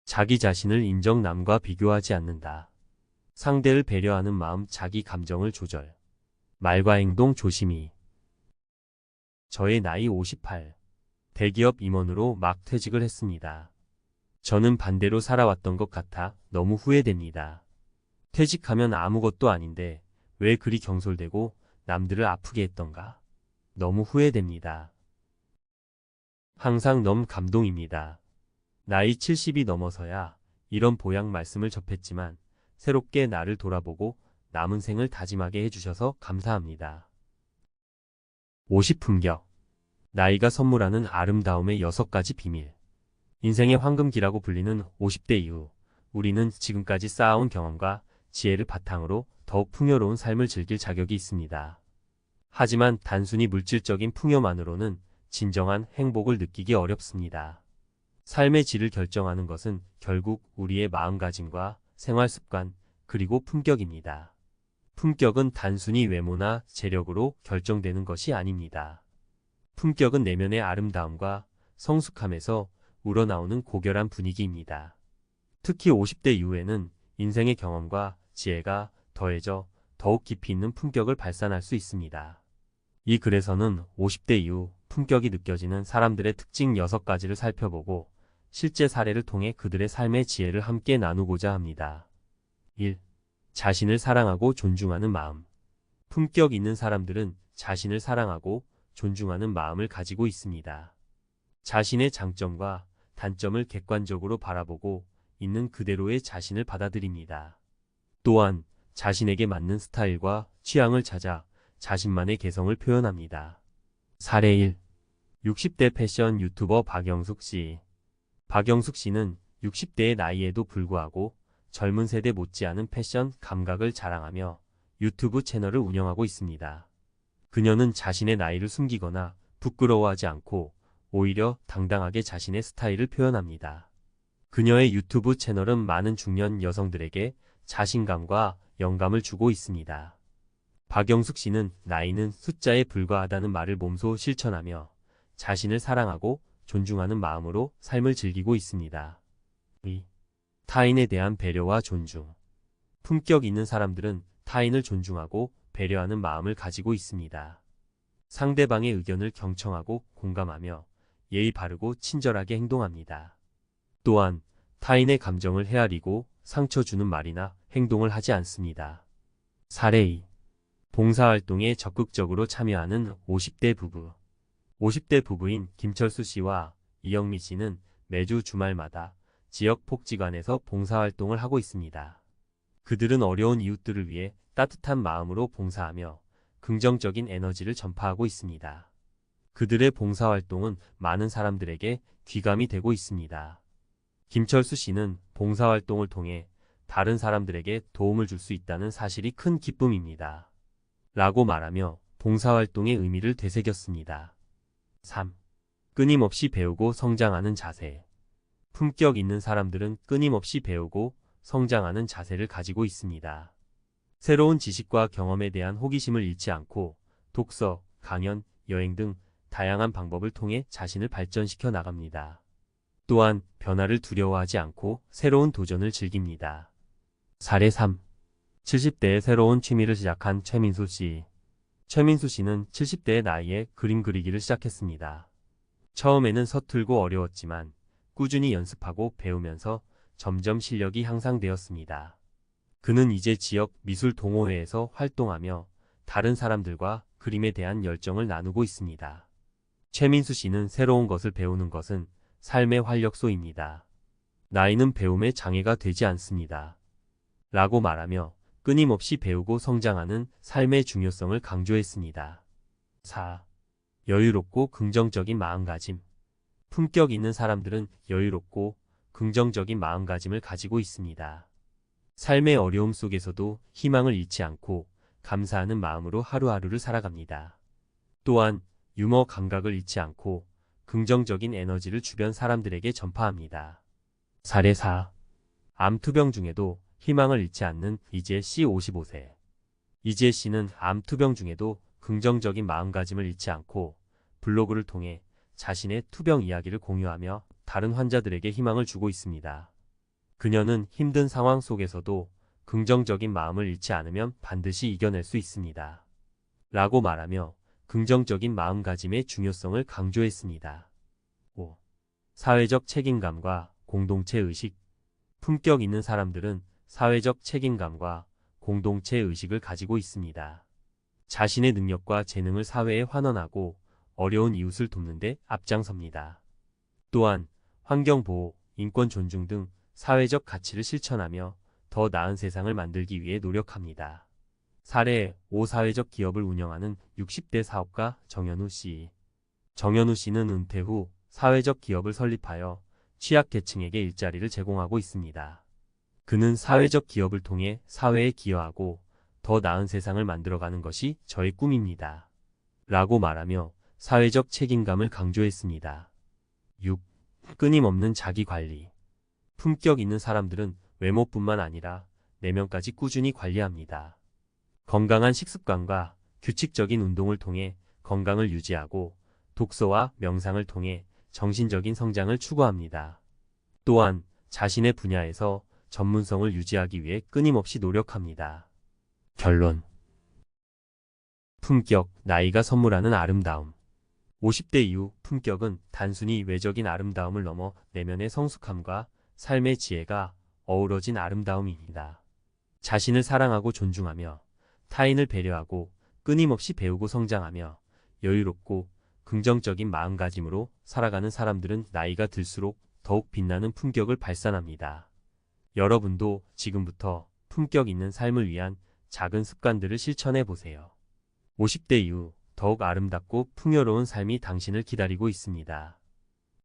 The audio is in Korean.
자기 자신을 인정 남과 비교하지 않는다. 상대를 배려하는 마음, 자기 감정을 조절. 말과 행동 조심히. 저의 나이 58. 대기업 임원으로 막 퇴직을 했습니다. 저는 반대로 살아왔던 것 같아 너무 후회됩니다. 퇴직하면 아무것도 아닌데 왜 그리 경솔되고 남들을 아프게 했던가. 너무 후회됩니다. 항상 너무 감동입니다. 나이 70이 넘어서야 이런 보양 말씀을 접했지만 새롭게 나를 돌아보고 남은 생을 다짐하게 해주셔서 감사합니다. 50 품격. 나이가 선물하는 아름다움의 6가지 비밀. 인생의 황금기라고 불리는 50대 이후 우리는 지금까지 쌓아온 경험과 지혜를 바탕으로 더욱 풍요로운 삶을 즐길 자격이 있습니다. 하지만 단순히 물질적인 풍요만으로는 진정한 행복을 느끼기 어렵습니다. 삶의 질을 결정하는 것은 결국 우리의 마음가짐과 생활습관, 그리고 품격입니다. 품격은 단순히 외모나 재력으로 결정되는 것이 아닙니다. 품격은 내면의 아름다움과 성숙함에서 우러나오는 고결한 분위기입니다. 특히 50대 이후에는 인생의 경험과 지혜가 더해져 더욱 깊이 있는 품격을 발산할 수 있습니다. 이 글에서는 50대 이후 품격이 느껴지는 사람들의 특징 6가지를 살펴보고 실제 사례를 통해 그들의 삶의 지혜를 함께 나누고자 합니다. 1. 자신을 사랑하고 존중하는 마음. 품격 있는 사람들은 자신을 사랑하고 존중하는 마음을 가지고 있습니다. 자신의 장점과 단점을 객관적으로 바라보고 있는 그대로의 자신을 받아들입니다. 또한 자신에게 맞는 스타일과 취향을 찾아 자신만의 개성을 표현합니다. 사례 1. 60대 패션 유튜버 박영숙 씨. 박영숙 씨는 60대의 나이에도 불구하고 젊은 세대 못지않은 패션 감각을 자랑하며 유튜브 채널을 운영하고 있습니다. 그녀는 자신의 나이를 숨기거나 부끄러워하지 않고 오히려 당당하게 자신의 스타일을 표현합니다. 그녀의 유튜브 채널은 많은 중년 여성들에게 자신감과 영감을 주고 있습니다. 박영숙 씨는 나이는 숫자에 불과하다는 말을 몸소 실천하며 자신을 사랑하고 존중하는 마음으로 삶을 즐기고 있습니다. 2. 타인에 대한 배려와 존중. 품격 있는 사람들은 타인을 존중하고 배려하는 마음을 가지고 있습니다. 상대방의 의견을 경청하고 공감하며 예의 바르고 친절하게 행동합니다. 또한 타인의 감정을 헤아리고 상처 주는 말이나 행동을 하지 않습니다. 사례 2. 봉사활동에 적극적으로 참여하는 50대 부부. 50대 부부인 김철수 씨와 이영미 씨는 매주 주말마다 지역 복지관에서 봉사활동을 하고 있습니다. 그들은 어려운 이웃들을 위해 따뜻한 마음으로 봉사하며 긍정적인 에너지를 전파하고 있습니다. 그들의 봉사활동은 많은 사람들에게 귀감이 되고 있습니다. 김철수 씨는 봉사활동을 통해 다른 사람들에게 도움을 줄 수 있다는 사실이 큰 기쁨입니다. 라고 말하며 봉사활동의 의미를 되새겼습니다. 3. 끊임없이 배우고 성장하는 자세. 품격 있는 사람들은 끊임없이 배우고 성장하는 자세를 가지고 있습니다. 새로운 지식과 경험에 대한 호기심을 잃지 않고 독서, 강연, 여행 등 다양한 방법을 통해 자신을 발전시켜 나갑니다. 또한 변화를 두려워하지 않고 새로운 도전을 즐깁니다. 사례 3. 70대에 새로운 취미를 시작한 최민수 씨. 최민수 씨는 70대의 나이에 그림 그리기를 시작했습니다. 처음에는 서툴고 어려웠지만 꾸준히 연습하고 배우면서 점점 실력이 향상되었습니다. 그는 이제 지역 미술 동호회에서 활동하며 다른 사람들과 그림에 대한 열정을 나누고 있습니다. 최민수 씨는 새로운 것을 배우는 것은 삶의 활력소입니다. 나이는 배움의 장애가 되지 않습니다. 라고 말하며 끊임없이 배우고 성장하는 삶의 중요성을 강조했습니다. 4. 여유롭고 긍정적인 마음가짐. 품격 있는 사람들은 여유롭고 긍정적인 마음가짐을 가지고 있습니다. 삶의 어려움 속에서도 희망을 잃지 않고 감사하는 마음으로 하루하루를 살아갑니다. 또한 유머 감각을 잃지 않고 긍정적인 에너지를 주변 사람들에게 전파합니다. 사례 4. 암투병 중에도 희망을 잃지 않는 이재 씨 55세. 이재 씨는 암투병 중에도 긍정적인 마음가짐을 잃지 않고 블로그를 통해 자신의 투병 이야기를 공유하며 다른 환자들에게 희망을 주고 있습니다. 그녀는 힘든 상황 속에서도 긍정적인 마음을 잃지 않으면 반드시 이겨낼 수 있습니다. 라고 말하며 긍정적인 마음가짐의 중요성을 강조했습니다. 5. 사회적 책임감과 공동체 의식. 품격 있는 사람들은 사회적 책임감과 공동체 의식을 가지고 있습니다. 자신의 능력과 재능을 사회에 환원하고 어려운 이웃을 돕는 데 앞장섭니다. 또한 환경보호, 인권 존중 등 사회적 가치를 실천하며 더 나은 세상을 만들기 위해 노력합니다. 사례 5. 사회적 기업을 운영하는 60대 사업가 정현우 씨. 정현우 씨는 은퇴 후 사회적 기업을 설립하여 취약계층에게 일자리를 제공하고 있습니다. 그는 사회적 기업을 통해 사회에 기여하고 더 나은 세상을 만들어가는 것이 저의 꿈입니다. 라고 말하며 사회적 책임감을 강조했습니다. 6. 끊임없는 자기관리. 품격 있는 사람들은 외모뿐만 아니라 내면까지 꾸준히 관리합니다. 건강한 식습관과 규칙적인 운동을 통해 건강을 유지하고 독서와 명상을 통해 정신적인 성장을 추구합니다. 또한 자신의 분야에서 전문성을 유지하기 위해 끊임없이 노력합니다. 결론. 품격, 나이가 선물하는 아름다움. 50대 이후 품격은 단순히 외적인 아름다움을 넘어 내면의 성숙함과 삶의 지혜가 어우러진 아름다움입니다. 자신을 사랑하고 존중하며 타인을 배려하고 끊임없이 배우고 성장하며 여유롭고 긍정적인 마음가짐으로 살아가는 사람들은 나이가 들수록 더욱 빛나는 품격을 발산합니다. 여러분도 지금부터 품격 있는 삶을 위한 작은 습관들을 실천해 보세요. 50대 이후 더욱 아름답고 풍요로운 삶이 당신을 기다리고 있습니다.